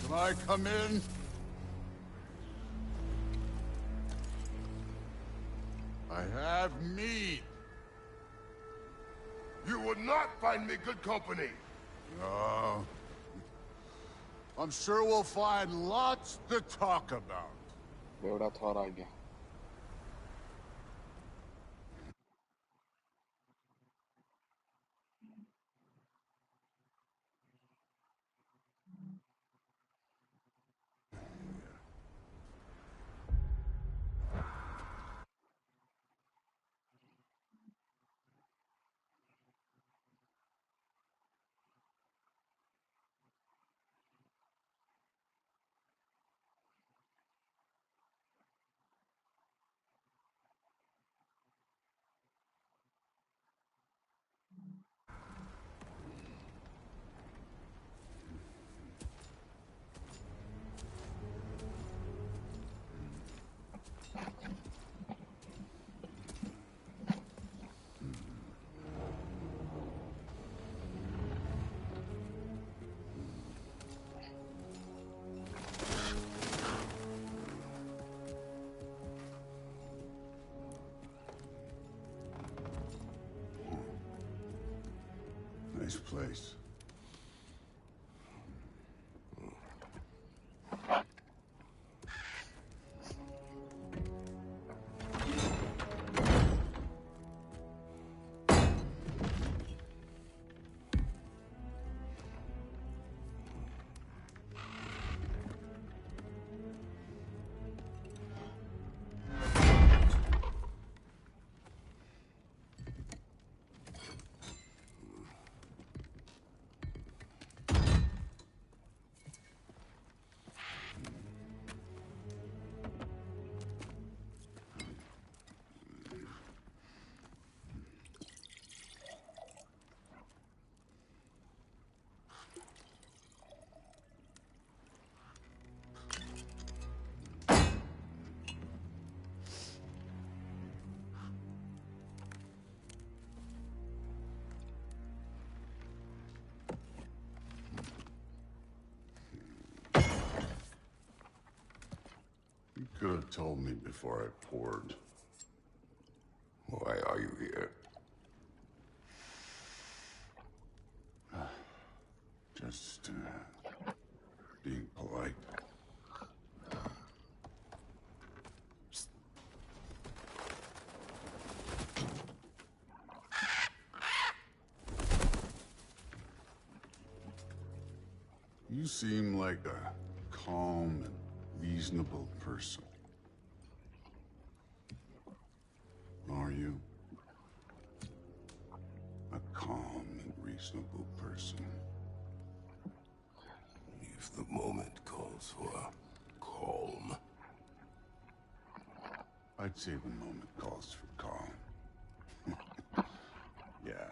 Can I come in? I have meat. You would not find me good company. No. I'm sure we'll find lots to talk about. बेवड़ा थोड़ा आ गया. Nice place. You could have told me before I poured. Why are you here? Just, being polite. You seem like a calm and reasonable person. Are you? A calm and reasonable person. If the moment calls for calm. I'd say the moment calls for calm. Yeah.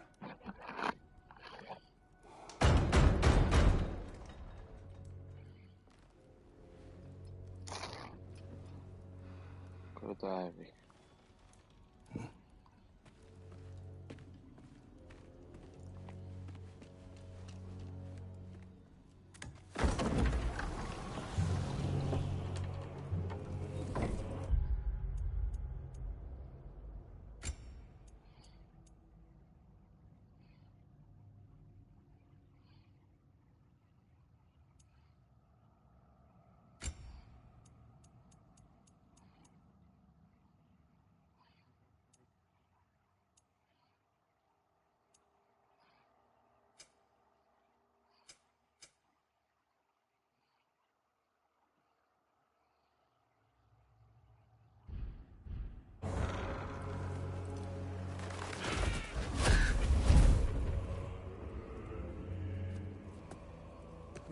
करता है भी.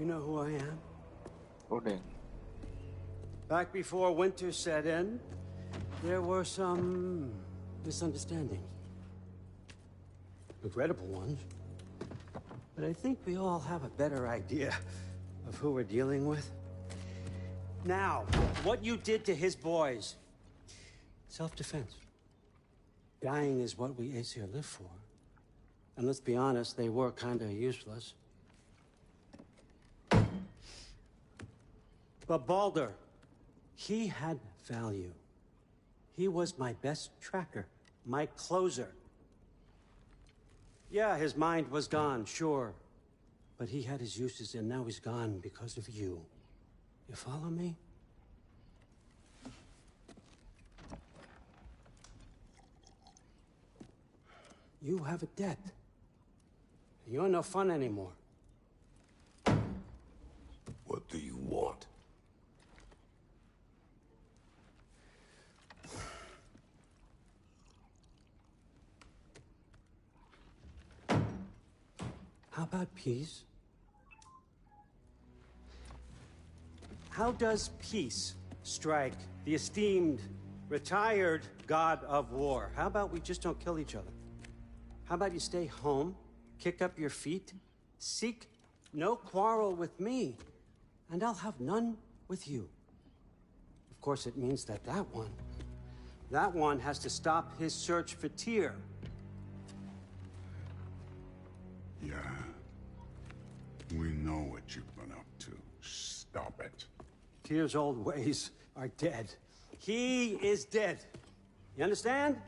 You know who I am? Odin. Back before winter set in, there were some misunderstandings. Regrettable ones. But I think we all have a better idea of who we're dealing with. Now, what you did to his boys. Self-defense. Dying is what we Aesir live for. And let's be honest, they were kinda useless. But Baldur, he had value. He was my best tracker, my closer. Yeah, his mind was gone, sure. But he had his uses, and now he's gone because of you. You follow me? You have a debt. You're no fun anymore. What do you want? How about peace? How does peace strike the esteemed, retired god of war? How about we just don't kill each other? How about you stay home, kick up your feet, seek no quarrel with me, and I'll have none with you. Of course, it means that that one has to stop his search for Tyr. Yeah. We know what you've been up to. Stop it. Tyr's old ways are dead. He is dead. You understand?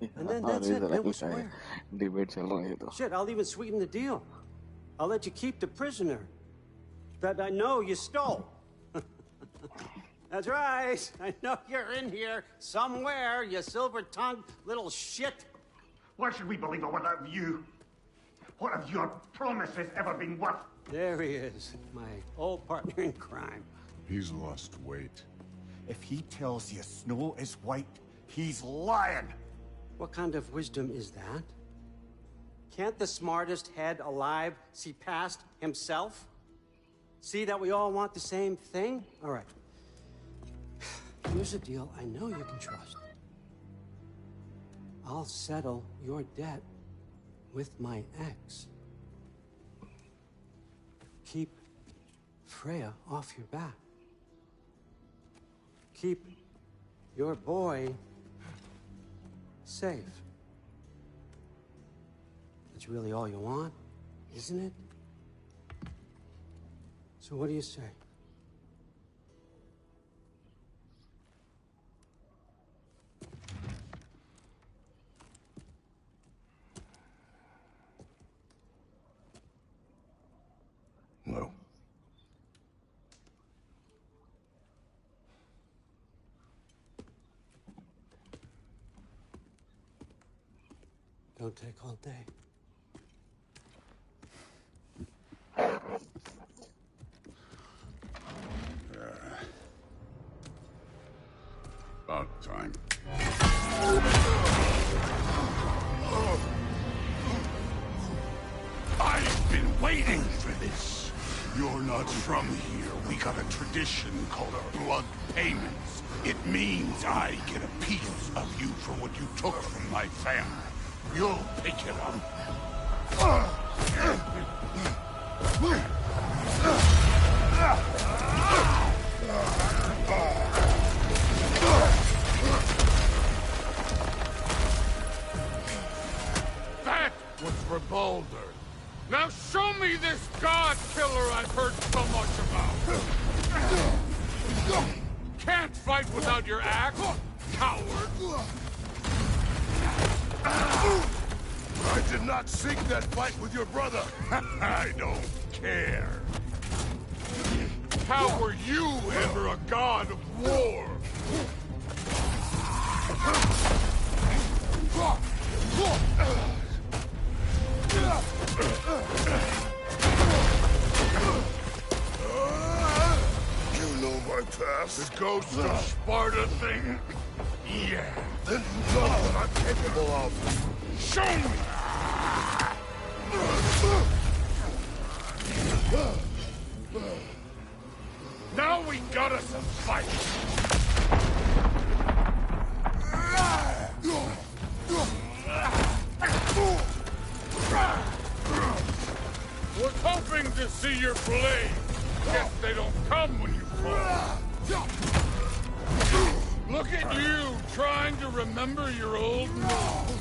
And then that's it. Then we swear. Debate चल रहा है तो Shit, I'll even sweeten the deal. I'll let you keep the prisoner that I know you stole. That's right. I know you're in here somewhere, you silver-tongued little shit. Why should we believe a word of you? What have your promises ever been worth? There he is, my old partner in crime. He's lost weight. If he tells you snow is white, he's lying. What kind of wisdom is that? Can't the smartest head alive see past himself? See that we all want the same thing? All right. Here's a deal I know you can trust. I'll settle your debt with my ex. Keep Freya off your back. Keep your boy safe. That's really all you want, isn't it? So what do you say? No. Don't take all day. About time. I've been waiting for this. You're not from here. We got a tradition called blood payments. It means I get a piece of you for what you took from my family. You'll pick it up. That was for Baldur. Now show me this god killer I've heard so much about. Can't fight without your axe, coward. I did not seek that fight with your brother. I don't care. How were you ever a god of war? You know my past. The ghost of Sparta thing? Yeah. Then you know what I'm capable of. Show me! Now we got us a fight! Was hoping to see your blade. Guess they don't come when you call. Look at you, trying to remember your old moves.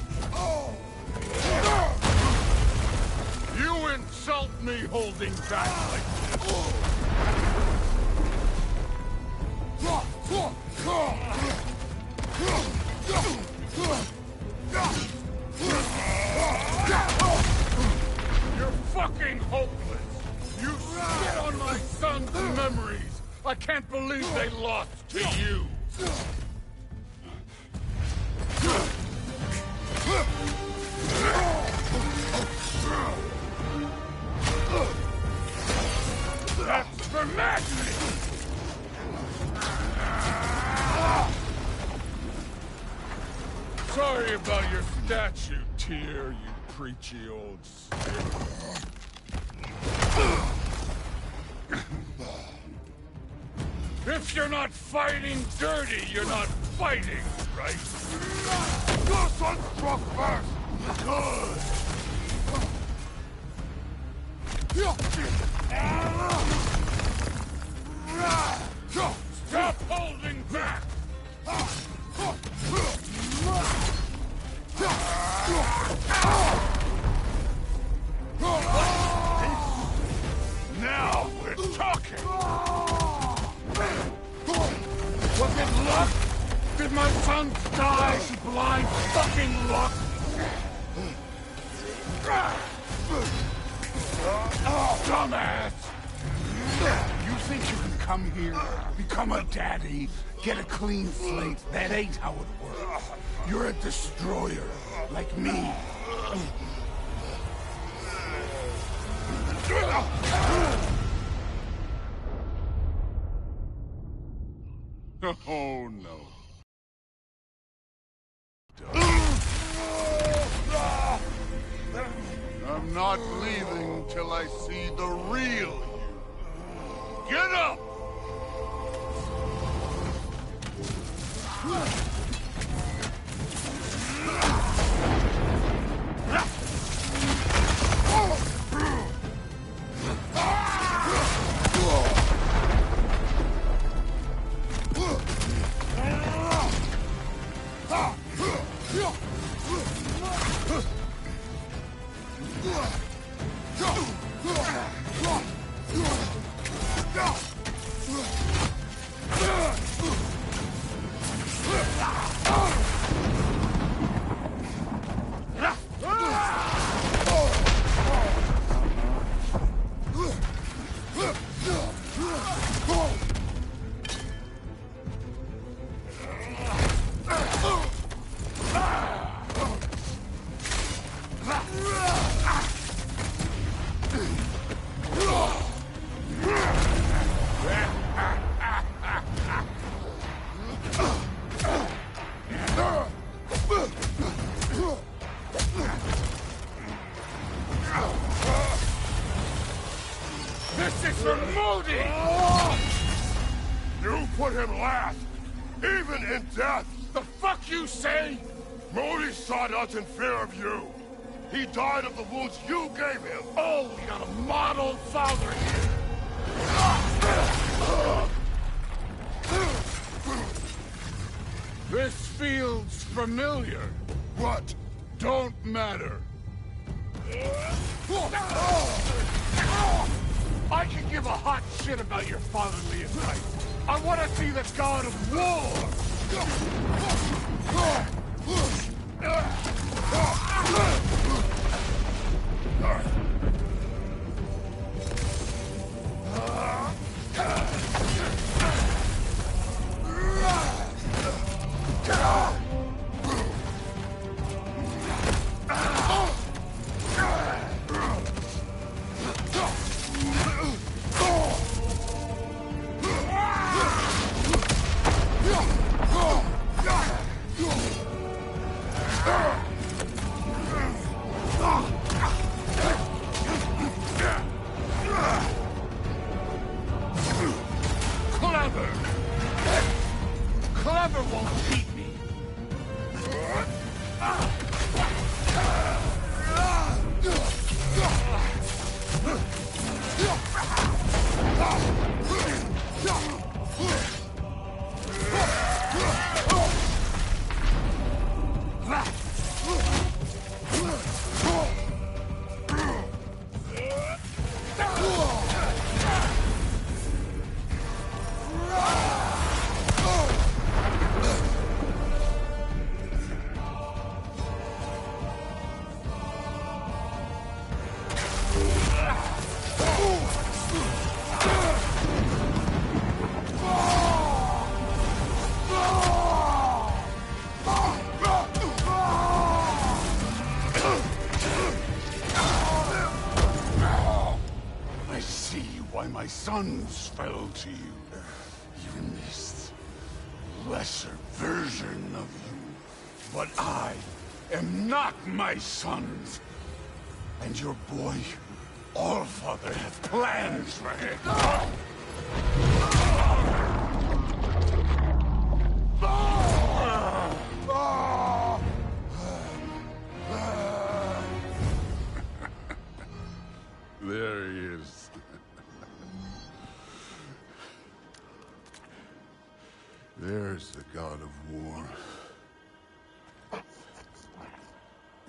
You insult me holding back like this. You're fucking hopeless! You spit on my son's memories! I can't believe they lost to you! That's for madness! Sorry about your statue, Tyr, you preachy old stick. If you're not fighting dirty, you're not fighting, right? Your son struck first! Good! Stop holding back! Now we're talking! Was it luck? Did my son die to blind fucking luck? Dumbass! You think you can come here, become a daddy, get a clean slate? That ain't how it works. You're a destroyer, like me. Oh, no. I'm not leaving till I see the real you. Get up! This is for Modi! You put him last, even in death! The fuck you say? Modi sought us in fear of you. He died of the wounds you gave him. Oh, we got a model father here. This feels familiar. What? Don't matter. I can give a hot shit about your fatherly advice. I want to see the god of war! Clever won't beat me. I see why my sons fell to you. Even this lesser version of you. But I am not my sons. And your boy, Allfather, have plans for him. There he is. There's the god of war.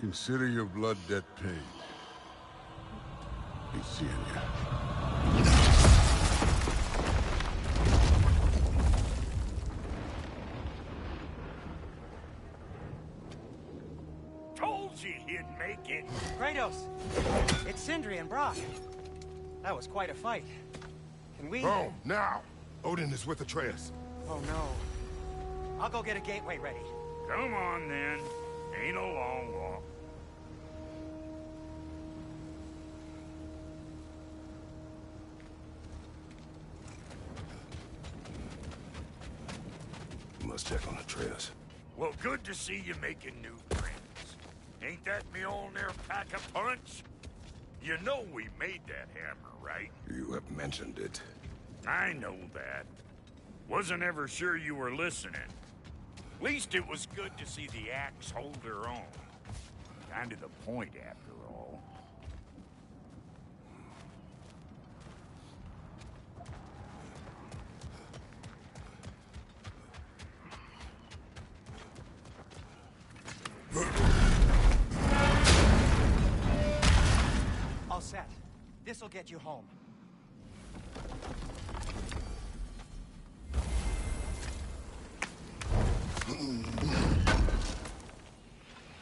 Consider your blood debt paid. Be seeing you. Told you he'd make it. Kratos! It's Sindri and Brock. That was quite a fight. Can we... Rome, now! Odin is with Atreus. Oh, no. I'll go get a gateway ready. Come on, then. Ain't a long walk. You must check on Atreus. Well, good to see you making new friends. Ain't that me old near pack a punch? You know we made that hammer, right? You have mentioned it. I know that. Wasn't ever sure you were listening. Least it was good to see the axe hold her own. Kind of the point, after all. All set. This'll get you home.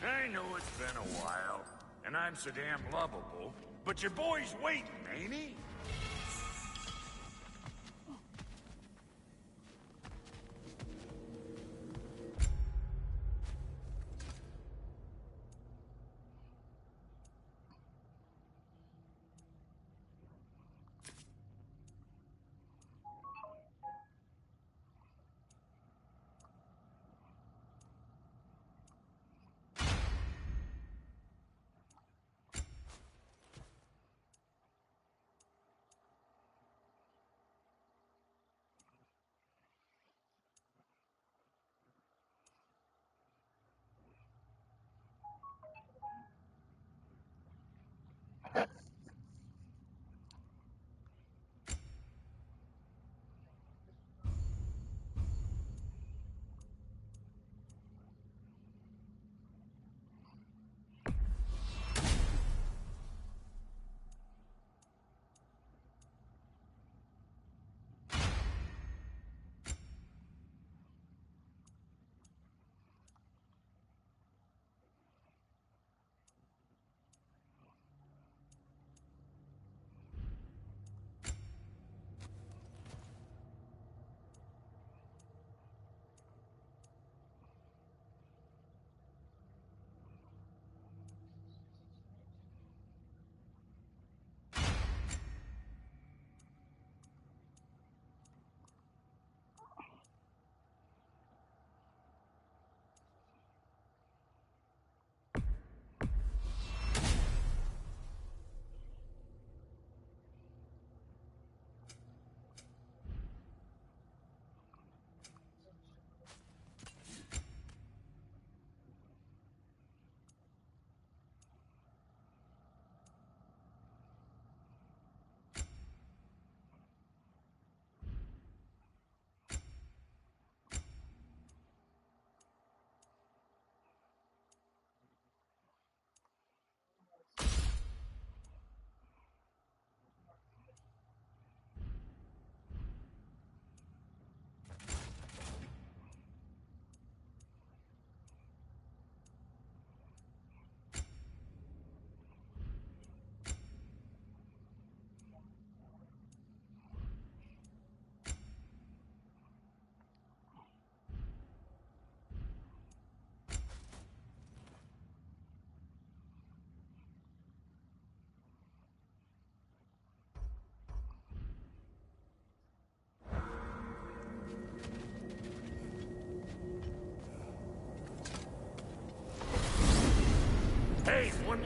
I know it's been a while, and I'm so damn lovable, but your boy's waiting, ain't he?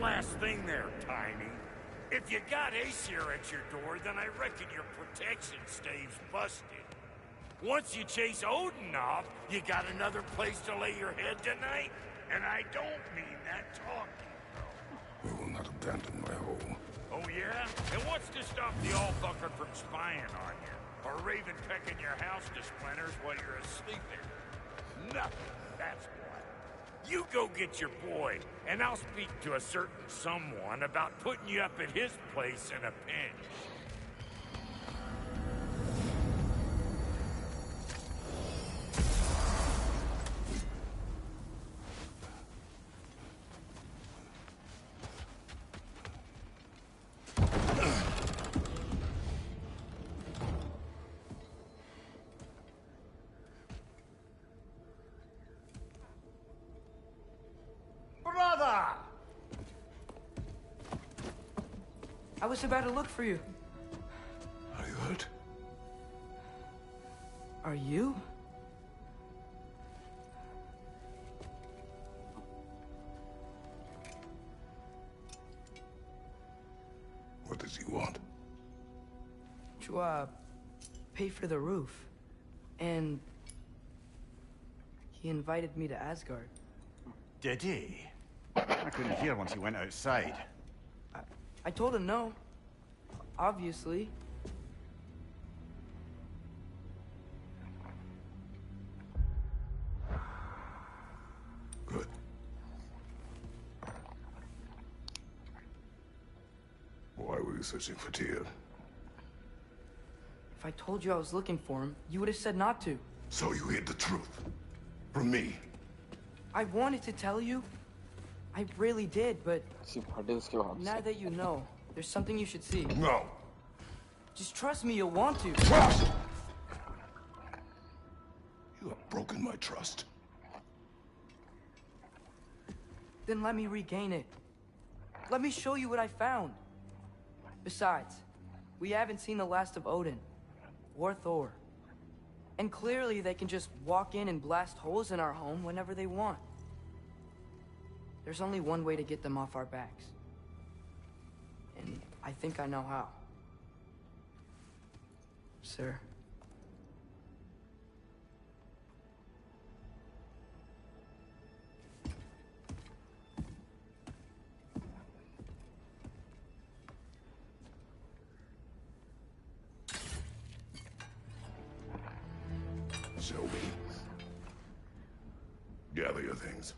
last thing there, Tiny. If you got Aesir at your door, then I reckon your protection stave's busted. Once you chase Odin off, you got another place to lay your head tonight? And I don't mean that talking, bro. We will not abandon my home. Oh yeah? And what's to stop the all-fucker from spying on you? Or Raven pecking your house to splinters while you're asleep there? Nothing, that's what. You go get your boy, and I'll speak to a certain someone about putting you up at his place in a pinch. Brother! I was about to look for you. Are you hurt? Are you? What does he want? To, pay for the roof. And he invited me to Asgard. Did he? I couldn't hear once he went outside. I told him no. Obviously. Good. Why were you searching for Tyr? If I told you I was looking for him, you would have said not to. So you hid the truth. From me. I wanted to tell you. I really did, but किसी फटे उसके वहां now that you know, there's something you should see. No. Just trust me, you'll want to. Trust! You have broken my trust. Then let me regain it. Let me show you what I found. Besides, we haven't seen the last of Odin. Or Thor. And clearly they can just walk in and blast holes in our home whenever they want. There's only one way to get them off our backs. And I think I know how. Sir. Show me. Gather your things.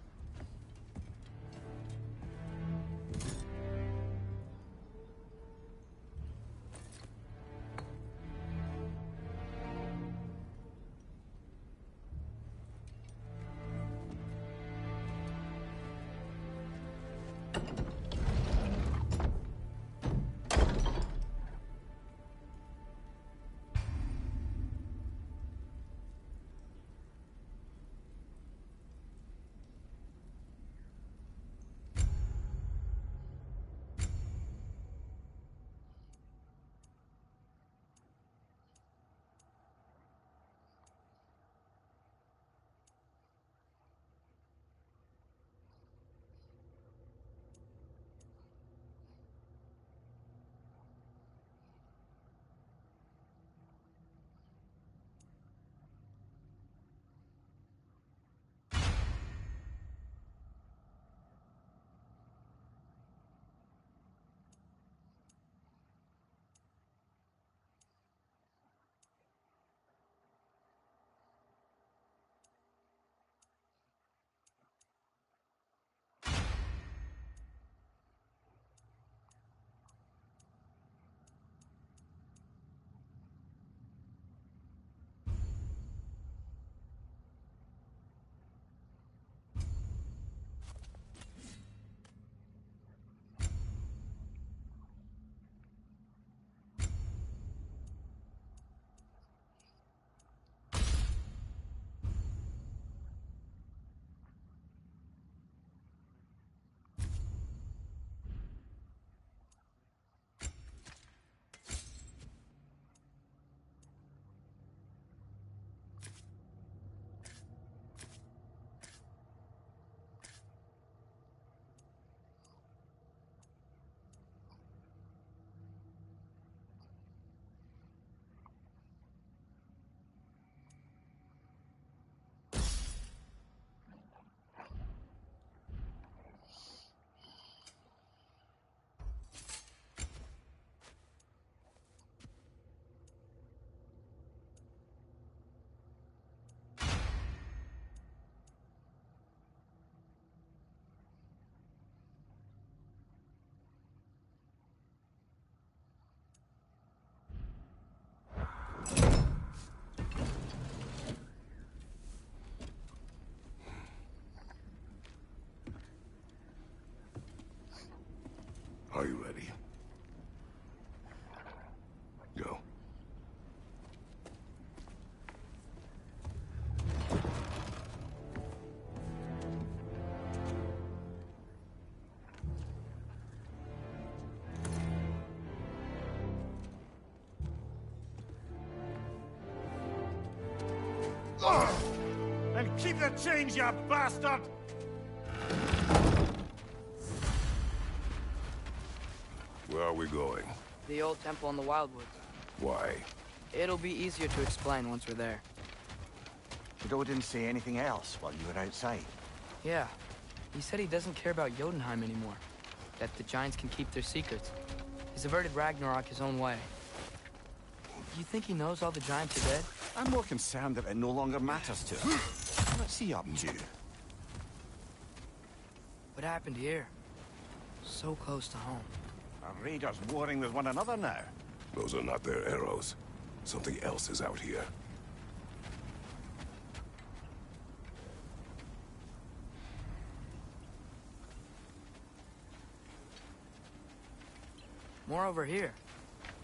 And keep the change, you bastard! Where are we going? The old temple in the Wildwoods. Why? It'll be easier to explain once we're there. Did Odin say anything else while you were outside? Yeah. He said he doesn't care about Jotunheim anymore. That the Giants can keep their secrets. He's averted Ragnarok his own way. You think he knows all the Giants are dead? I'm more concerned that it no longer matters to him. What's he up to? What happened here? So close to home. Are raiders warring with one another now? Those are not their arrows. Something else is out here. More over here.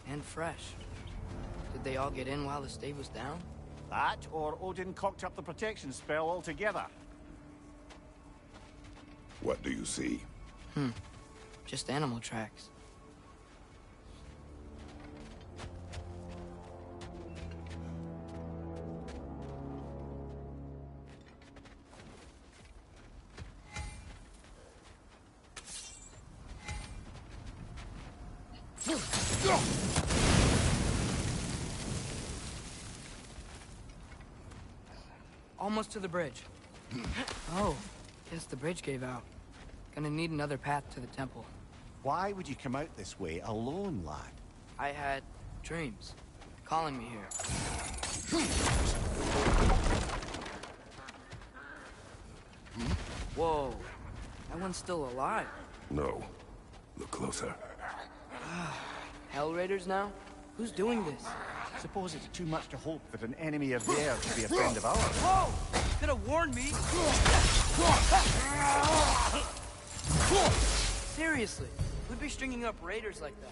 And fresh. Did they all get in while the stave was down? That, or Odin cocked up the protection spell altogether. What do you see? Just animal tracks. Almost to the bridge. Oh, guess the bridge gave out. Gonna need another path to the temple. Why would you come out this way alone, lad? I had dreams calling me here. Whoa, that one's still alive. No. Look closer. Hell Raiders now? Who's doing this? Suppose it's too much to hope that an enemy of theirs would be a friend of ours. Whoa! Could have warned me. Seriously, who'd be stringing up raiders like that?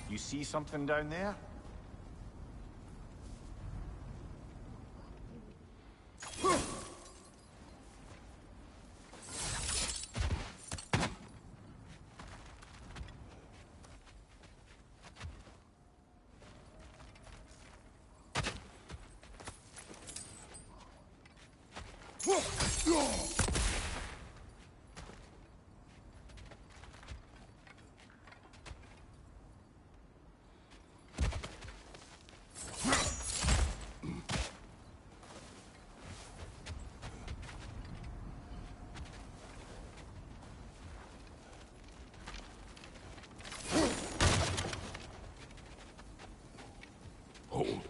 You see something down there? Hold.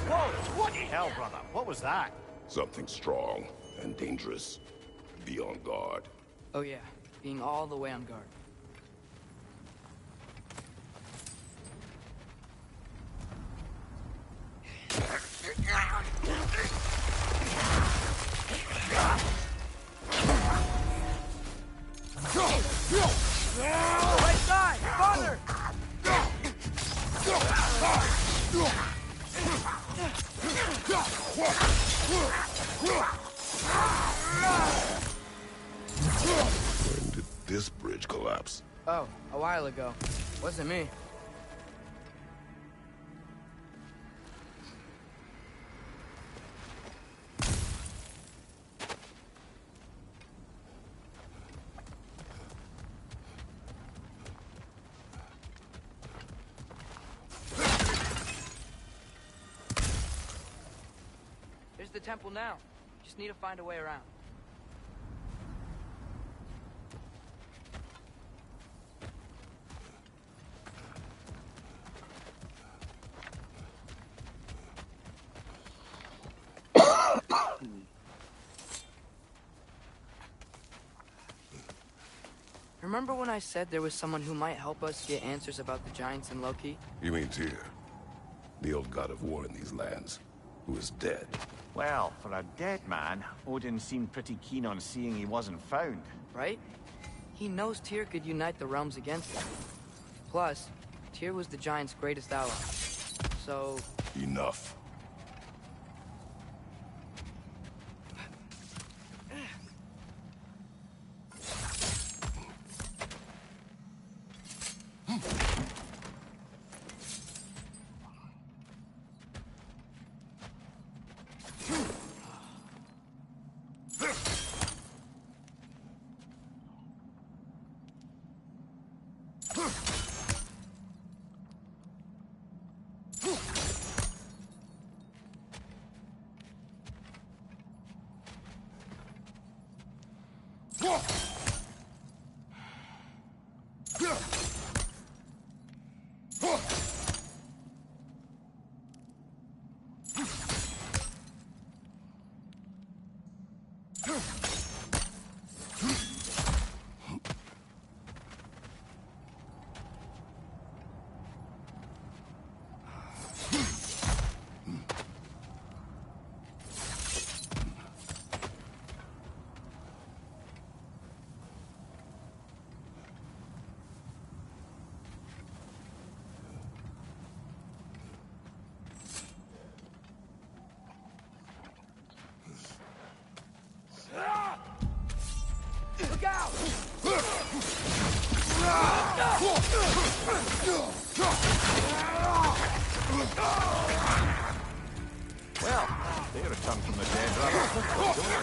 Whoa! What the hell, brother? What was that? Something strong and dangerous. Be on guard. Oh yeah, being all the way on guard. Right side! Father! When did this bridge collapse? Oh, a while ago. Wasn't me. There's the temple now. Just need to find a way around. Remember when I said there was someone who might help us get answers about the Giants and Loki? You mean Tyr? The old god of war in these lands, who is dead. Well, for a dead man, Odin seemed pretty keen on seeing he wasn't found. Right? He knows Tyr could unite the realms against him. Plus, Tyr was the Giants' greatest ally. So... Enough. Look out! Well, they return from the dead rather quickly, don't they?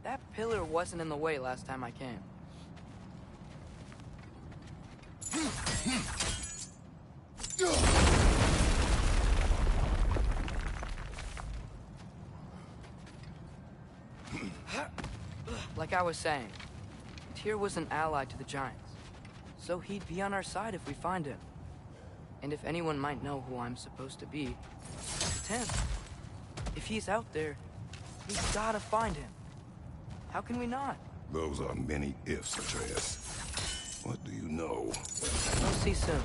That pillar wasn't in the way last time I came. Like I was saying, Tyr was an ally to the Giants, so he'd be on our side if we find him. And if anyone might know who I'm supposed to be, it's him. If he's out there, we gotta find him. How can we not? Those are many ifs, Atreus. What do you know? We'll see soon.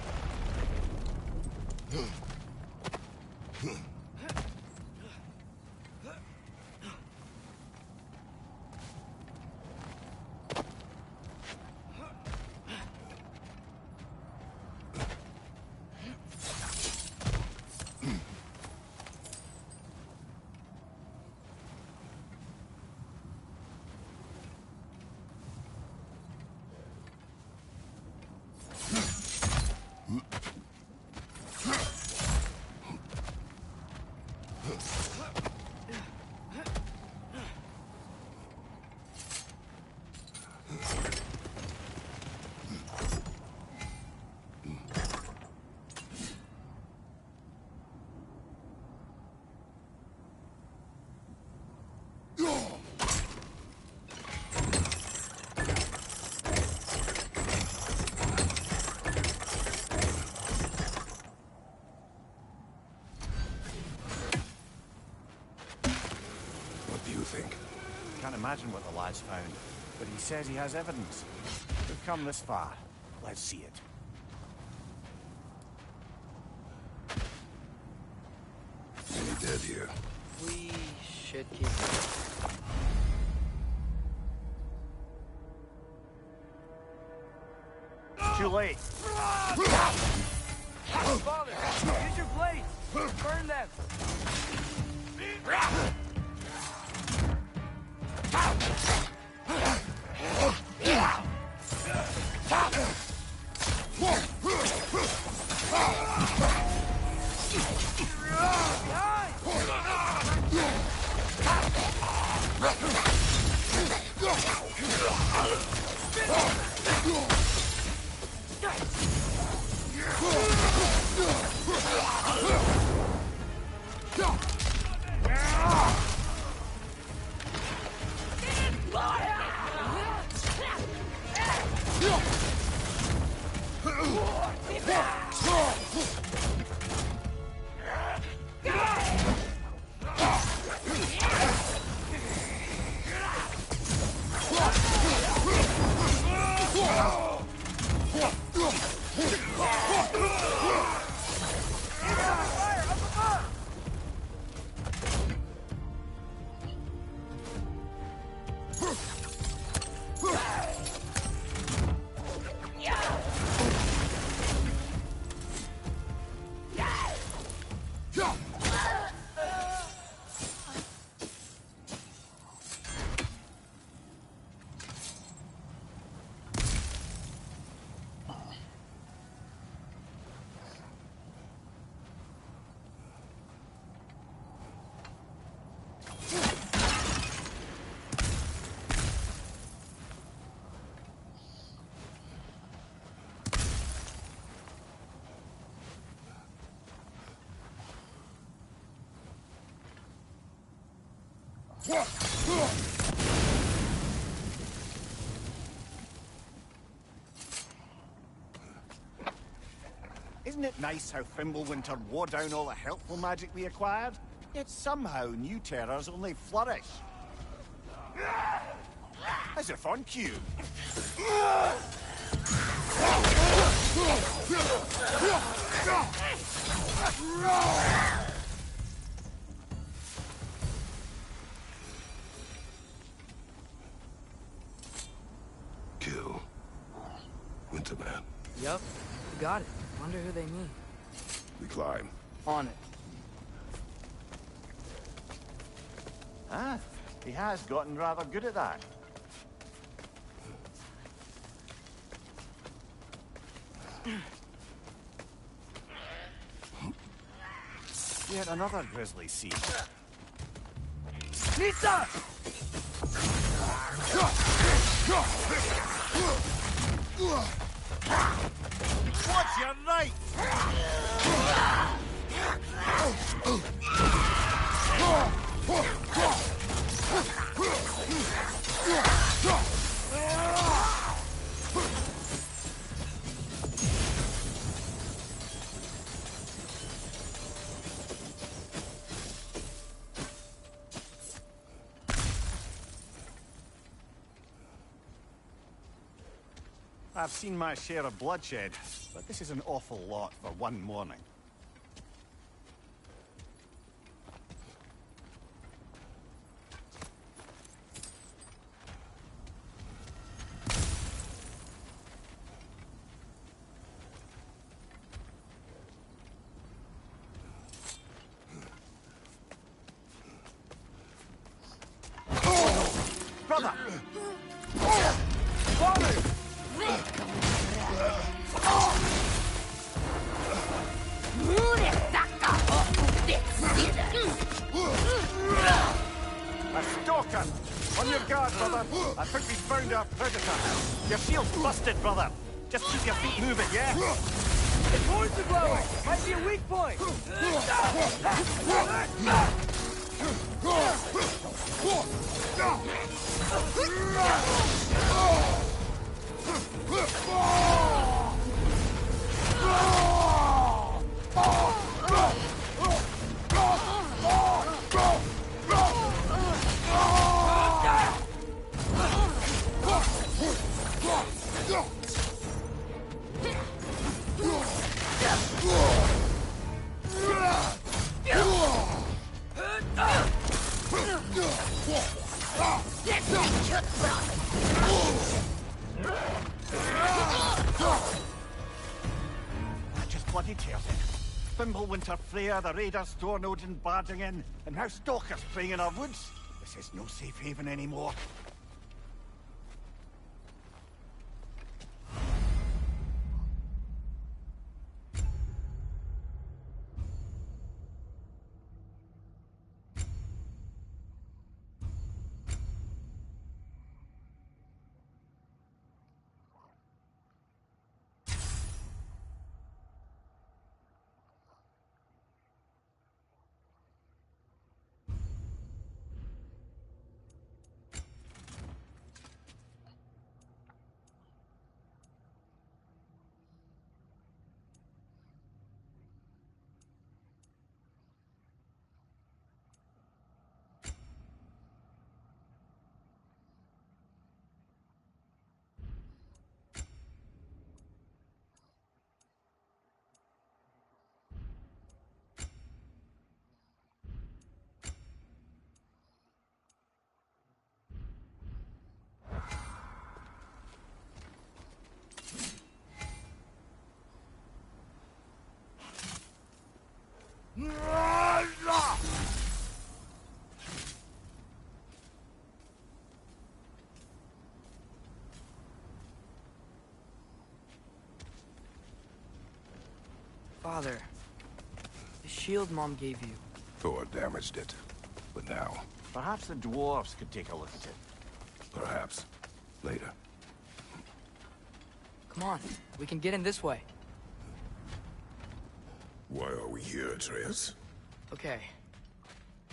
imagine what the lad's found, but he says he has evidence. We've come this far. Let's see it. Any dead here? We should keep Too late. Father, use your blades! Burn them! Isn't it nice how Fimbulwinter wore down all the helpful magic we acquired? Yet somehow new terrors only flourish. As if on cue. Kill Winterman. Yup, got it. Wonder who they mean. We climb. On it. Ah, he has gotten rather good at that. Yet another grisly scene. Nisa! What's your right? I've seen my share of bloodshed, but this is an awful lot for one morning. Brother! Father! A stalker! On your guard, brother! I think we found our predator! Your shield's busted, brother! Just keep your feet moving, yeah? His horns are glowing! Might be a weak point! Fimbulwinter Freya, the raiders storm Odin barging in, and now stalkers preying in our woods. This is no safe haven anymore. Father, the shield Mom gave you. Thor damaged it. But now, Perhaps the dwarves could take a look at it. perhaps, later. Come on, we can get in this way. Why are we here, Atreus? Okay.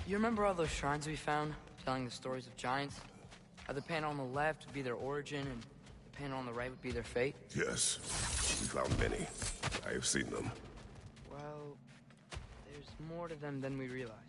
You remember all those shrines we found, telling the stories of giants? How the panel on the left would be their origin, and the panel on the right would be their fate? Yes. We found many. I have seen them. Well, there's more to them than we realized.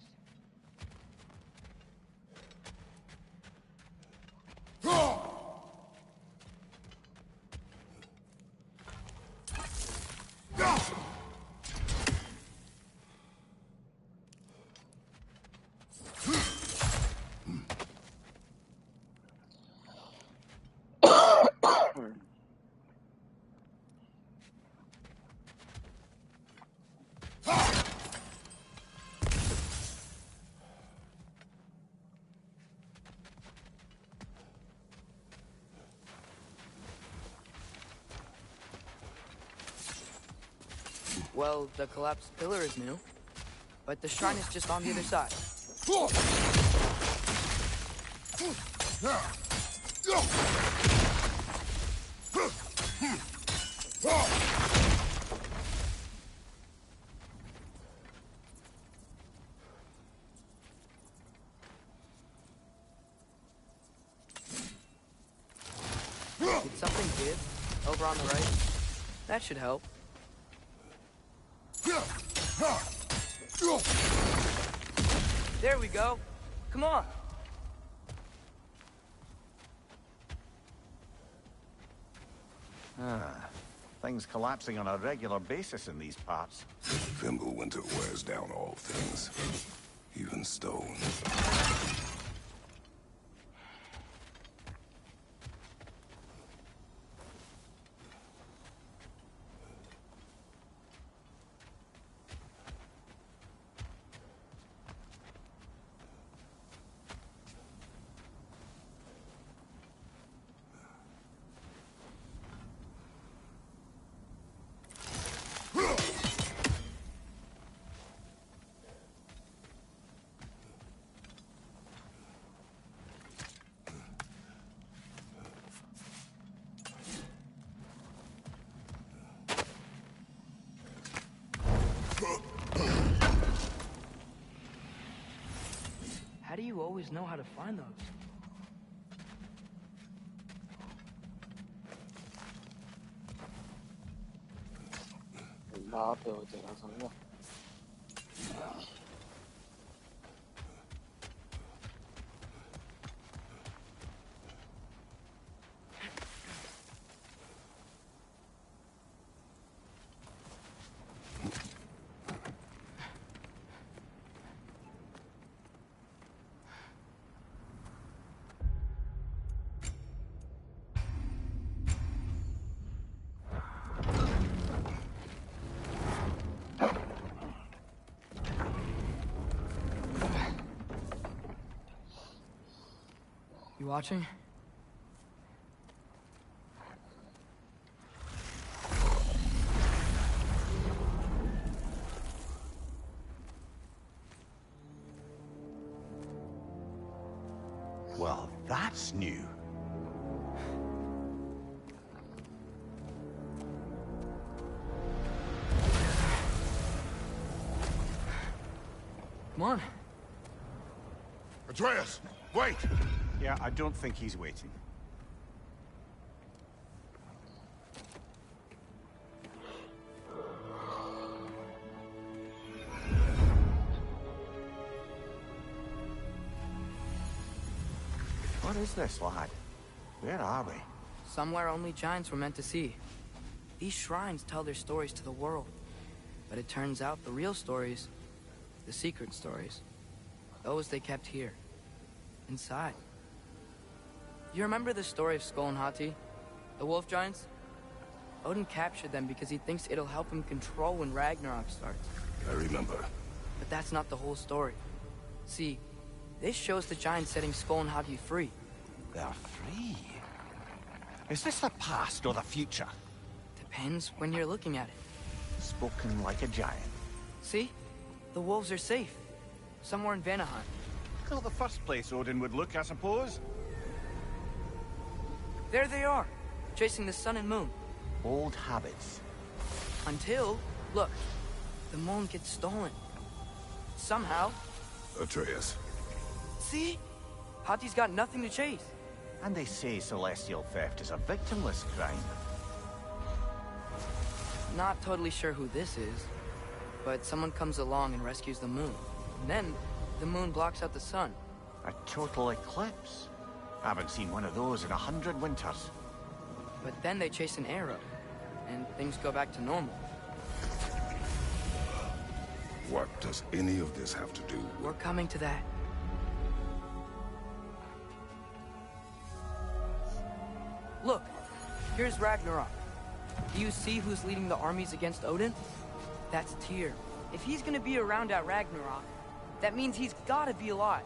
Well, the collapsed pillar is new, but the shrine is just on the other side. Did something give over on the right? That should help. There we go. Come on. Things collapsing on a regular basis in these parts. Fimbulwinter wears down all things, even stone. How do you always know how to find those? वहाँ पे हो जरा समझा You watching? Well, that's new. Come on. Atreus, wait! Yeah, I don't think he's waiting. What is this, lad? Where are we? Somewhere only giants were meant to see. These shrines tell their stories to the world. But it turns out the real stories, the secret stories, those they kept here, inside. You remember the story of Skoll and Hati? The wolf giants? Odin captured them because he thinks it'll help him control when Ragnarok starts. I remember. But that's not the whole story. See, this shows the giants setting Skoll and Hati free. They're free. Is this the past or the future? Depends when you're looking at it. Spoken like a giant. See? The wolves are safe. Somewhere in Vanaheim. Not the first place Odin would look, I suppose. There they are, chasing the sun and moon. Old habits. Until, look, the moon gets stolen. Somehow. Atreus. See? Hati's got nothing to chase. And they say celestial theft is a victimless crime. Not totally sure who this is, but someone comes along and rescues the moon. And then, the moon blocks out the sun. A total eclipse. Haven't seen one of those in 100 winters. But then they chase an arrow, and things go back to normal. What does any of this have to do We're with... coming to that. Look, here's Ragnarok. Do you see who's leading the armies against Odin? That's Tyr. If he's gonna be around at Ragnarok, that means he's gotta be alive.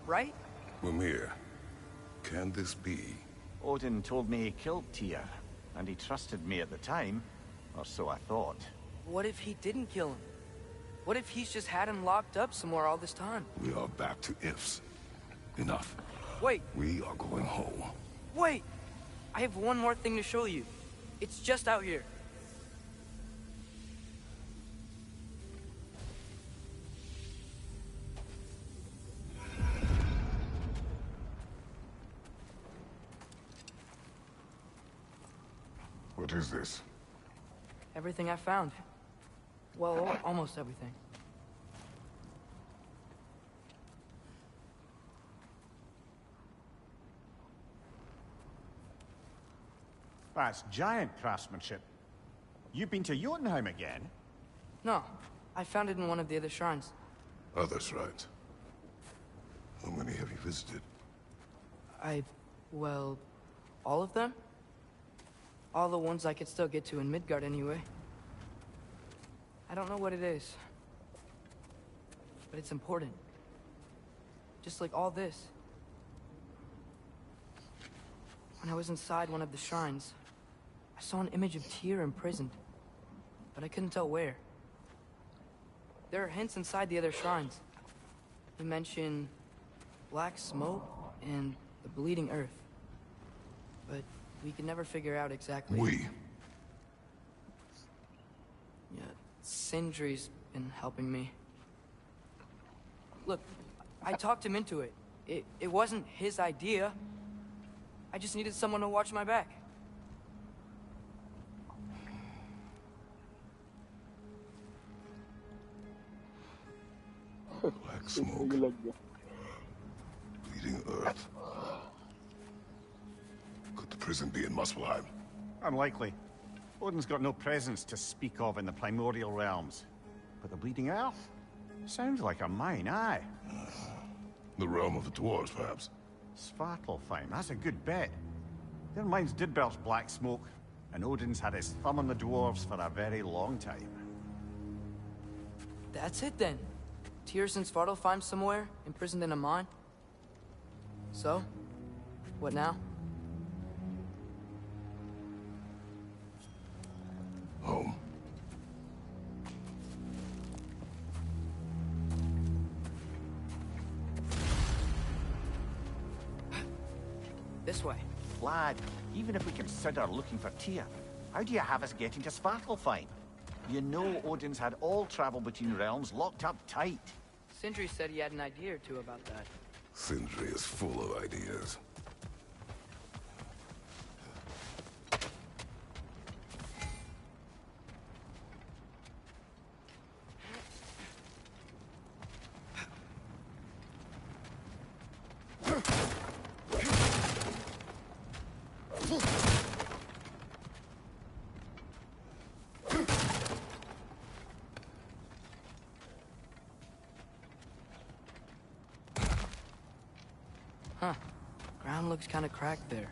Right? Mimir, can this be? Odin told me he killed Tyr, and he trusted me at the time, or so I thought. What if he didn't kill him? What if he's just had him locked up somewhere all this time? We are back to ifs. Enough. Wait, We are going home. wait! I have one more thing to show you. It's just out here. What is this? Everything I found. Well, almost everything. That's giant craftsmanship. You've been to Jotunheim again? No, I found it in one of the other shrines. Others, right? How many have you visited? Well, all of them? All the ones I could still get to in Midgard anyway. I don't know what it is. But it's important. Just like all this. When I was inside one of the shrines, I saw an image of Tyr imprisoned. But I couldn't tell where. There are hints inside the other shrines. They mention black smoke and the bleeding earth. But we could never figure out exactly... We. Yeah, Sindri's been helping me. Look, I talked him into it. It wasn't his idea. I just needed someone to watch my back. Black smoke. Bleeding earth. Could the prison be in Muspelheim? Unlikely. Odin's got no presence to speak of in the primordial realms. But the Bleeding Earth? Sounds like a mine, aye. The realm of the dwarves, perhaps? Svartalfheim, that's a good bet. Their mines did belch black smoke, and Odin's had his thumb on the dwarves for a very long time. That's it then. Tyr's in Svartalfheim somewhere, imprisoned in a mine. So, What now? Home. This way. Lad, even if we consider looking for Tyr, how do you have us getting to Svartalfheim? You know Odin's had all travel between realms locked up tight. Sindri said he had an idea or two about that. Sindri is full of ideas. Huh. Ground looks kind of cracked there.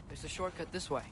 There's a shortcut this way.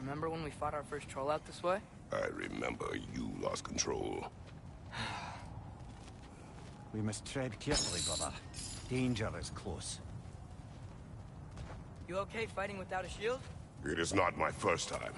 Remember when we fought our first troll out this way? I remember you lost control. We must tread carefully, brother. Danger is close. You okay fighting without a shield? It is not my first time.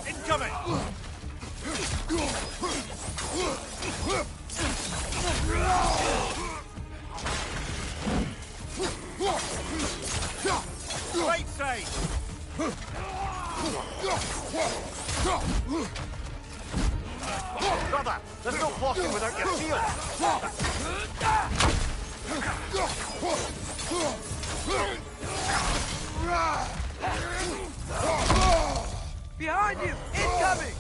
Incoming! Right side! Brother, there's no blocking without your shield! Behind you! Incoming!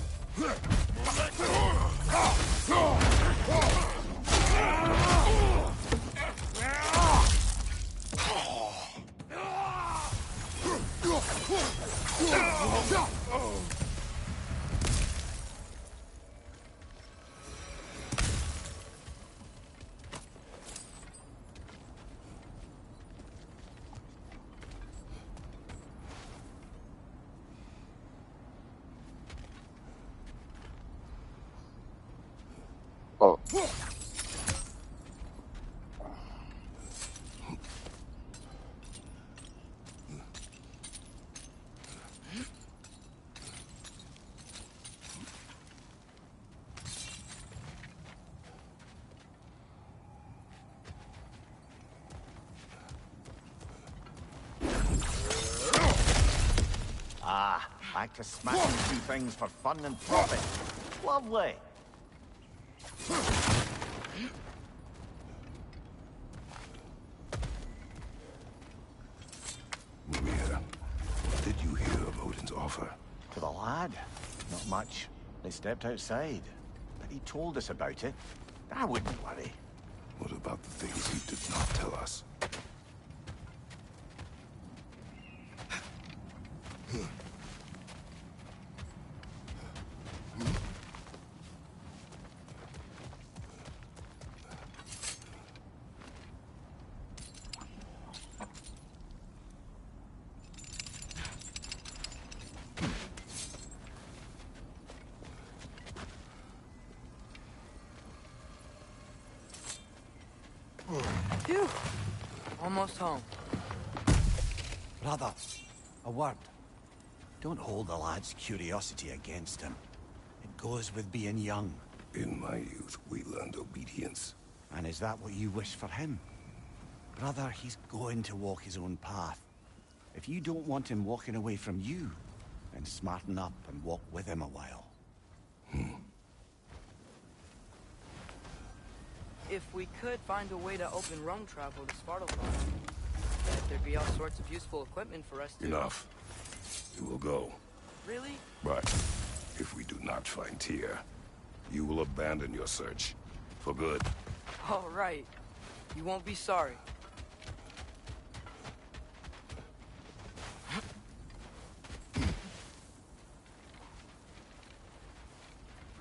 Ah, back to smashing through things for fun and profit. Lovely. Mimir, what did you hear of Odin's offer? To the lad? Not much. They stepped outside. But he told us about it. I wouldn't worry. What about the things he did not tell us? Phew. Almost home. Brother, a word. Don't hold the lad's curiosity against him. It goes with being young. In my youth, we learned obedience. And is that what you wish for him? Brother, he's going to walk his own path. If you don't want him walking away from you, then smarten up and walk with him a while. If we could find a way to open realm travel to Svartalfheim, bet there'd be all sorts of useful equipment for us to... Enough. You will go. Really? But if we do not find Tyr, you will abandon your search. For good. All right. You won't be sorry.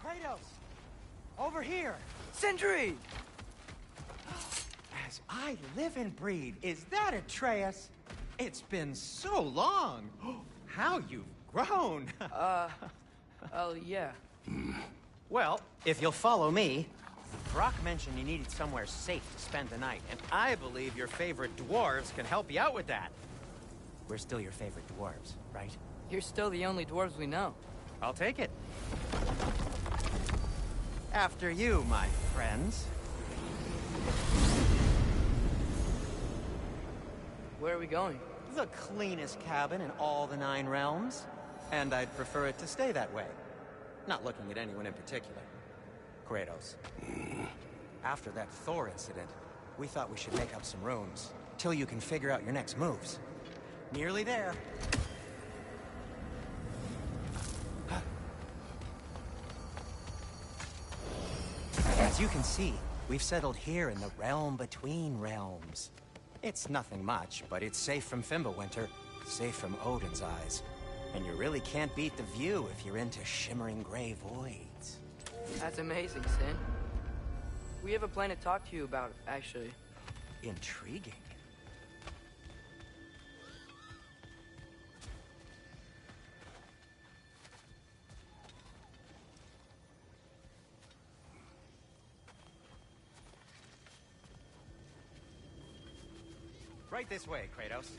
Kratos! Over here! Sindri! As I live and breathe, is that Atreus? It's been so long. How you've grown. Oh, yeah. Well, if you'll follow me, Brock mentioned you needed somewhere safe to spend the night, and I believe your favorite dwarves can help you out with that. We're still your favorite dwarves, right? You're still the only dwarves we know. I'll take it. After you, my friends. Where are we going? The cleanest cabin in all the 9 realms. And I'd prefer it to stay that way. Not looking at anyone in particular. Kratos. After that Thor incident, we thought we should make up some rooms, till you can figure out your next moves. Nearly there. As you can see, we've settled here in the realm between realms. It's nothing much, but it's safe from Fimbulwinter, safe from Odin's eyes. And you really can't beat the view if you're into shimmering gray voids. That's amazing, Sin. We have a plan to talk to you about, actually. Intriguing. Right this way, Kratos.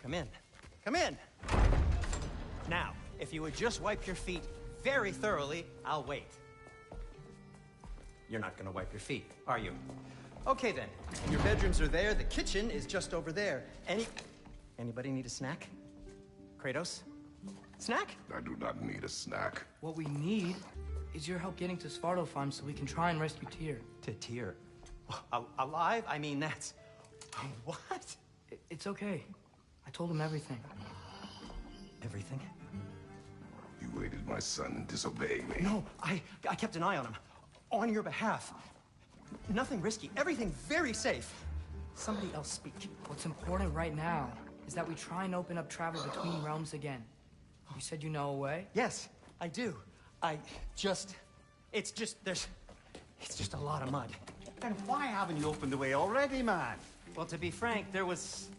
Come in. Come in! Now, if you would just wipe your feet very thoroughly, I'll wait. You're not gonna wipe your feet, are you? Okay then. Your bedrooms are there, the kitchen is just over there. Anybody need a snack? Kratos? Snack? I do not need a snack. What we need is your help getting to Svartalfheim so we can try and rescue Tyr. To Tyr? Alive? I mean, that's... What? It's okay. I told him everything. Everything? You aided my son in disobeying me. No, I kept an eye on him. On your behalf. Nothing risky. Everything very safe. Somebody else speak. What's important right now is that we try and open up travel between realms again. You said you know a way? Yes, I do. It's just a lot of mud. Then why haven't you opened the way already, man? Well, to be frank, there was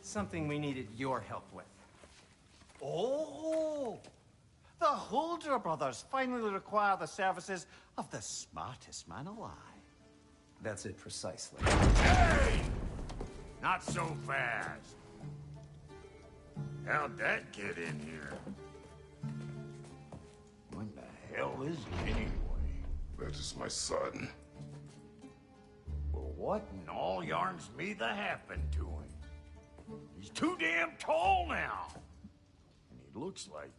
something we needed your help with. Oh! The Holder brothers finally require the services of the smartest man alive. That's it precisely. Hey! Not so fast. How'd that get in here? What the hell is it anyway? That is my son. What in all yarns me the happened to him? He's too damn tall now. And he looks like...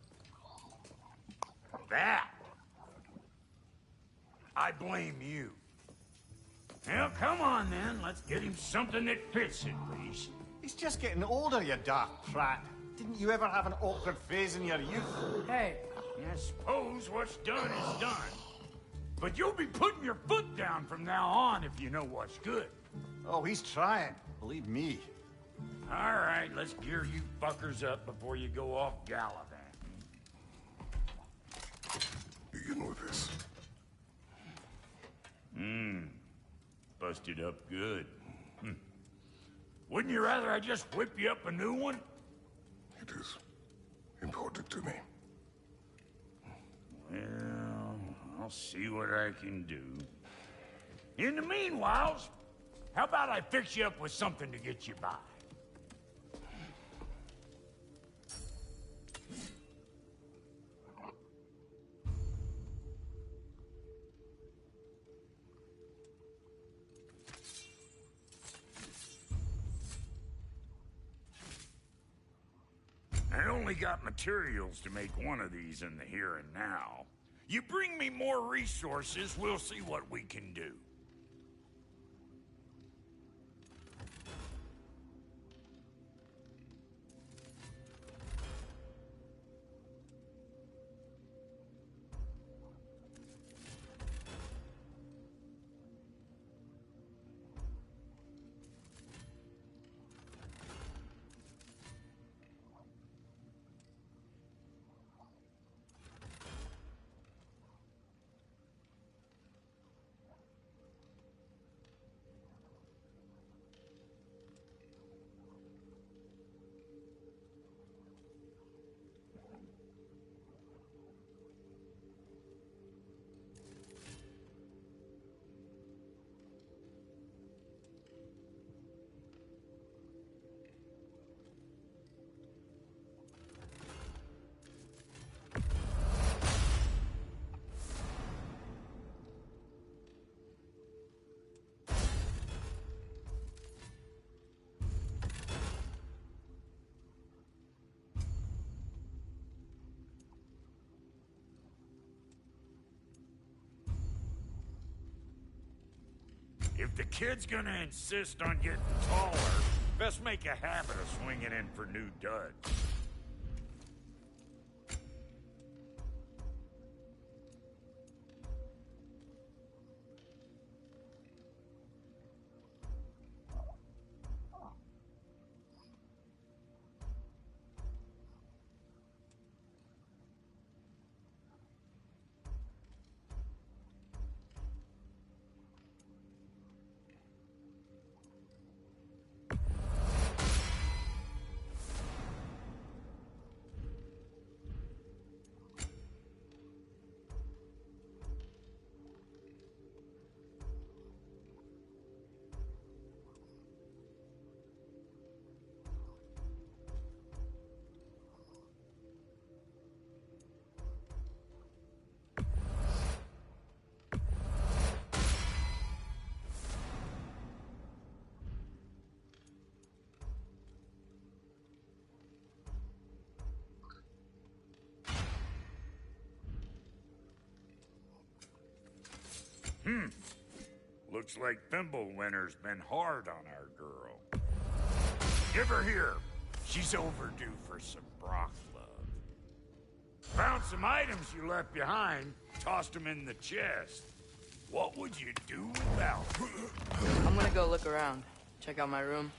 that. I blame you. Well, come on then. Let's get him something that fits at least. He's just getting older, you dark prat. Didn't you ever have an awkward phase in your youth? Hey, I suppose what's done is done. But you'll be putting your foot down from now on if you know what's good. Oh, he's trying. Believe me. All right, let's gear you fuckers up before you go off gallivanting. Begin with this. Busted up good. Wouldn't you rather I just whip you up a new one? It is important to me. Well, I'll see what I can do. In the meanwhile, how about I fix you up with something to get you by? I only got materials to make one of these in the here and now. You bring me more resources, we'll see what we can do. If the kid's gonna insist on getting taller, best make a habit of swinging in for new duds. Looks like Thimblewinter's been hard on our girl. Give her here. She's overdue for some broth love. Found some items you left behind, tossed them in the chest. What would you do without them? I'm gonna go look around. Check out my room.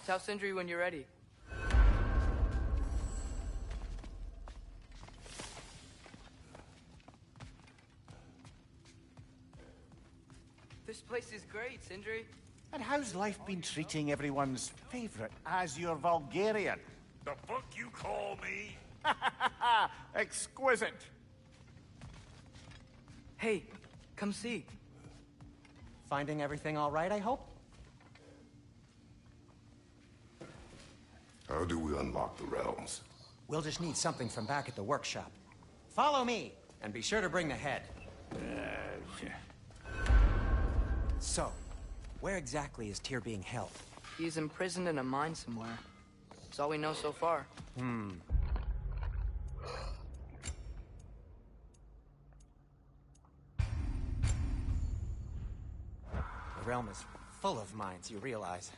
Tell Sindri when you're ready. This place is great, Sindri. And how's life been treating everyone's favorite Azure Vulgarian? The fuck you call me? Exquisite. Hey, come see. Finding everything all right, I hope? How do we unlock the realms? We'll just need something from back at the workshop. Follow me, and be sure to bring the head. So, Where exactly is Tyr being held? He's imprisoned in a mine somewhere. That's all we know so far. The realm is full of mines, you realize.